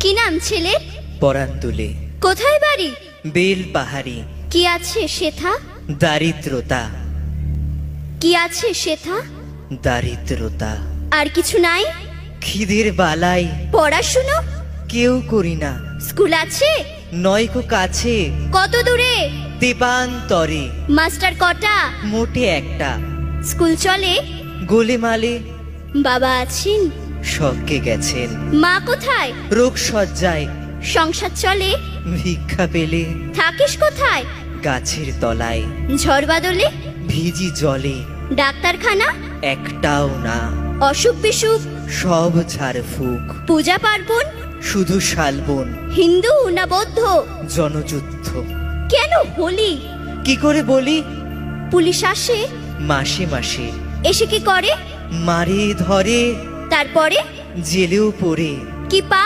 কি নাম ছেলের? পরান তুলে। কোথায় বাড়ি? বেল পাহাড়ি। কি আছে সেথা? দারিদ্রতা। কি আছে সেথা? দারিদ্রতা। আর কিছু নাই? খিদের বালাই পড়াশুনো? কেউ করি না। স্কুল আছে? নয়কো কাছে, কত দূরে? দেবান্তরে। মাস্টার কটা? মোটে একটা। স্কুল চলে? গোলেমালে। বাবা আছেন? স্বর্গে গেছেন। মা কোথায়? রোগ সজ্জায়। সংসার চলে? ভিক্ষা পেলে। থাকিস কোথায়? গাছের তলায়। ঝড় বাদলে? ভিজি জলে। ডাক্তারখানা? একটাও না। অসুখ বিসুখ? সব ঝাড়ফুঁক। পূজা পার্বণ? শুধু শালবন। হিন্দু না বৌদ্ধ? জনযুদ্ধ। কেন হোলি? কি করে বলি? পুলিশ আসে? মাসে মাসে। এসে কি করে? মারে ধরে। তারপরে? জেলেও পড়ে। কি পা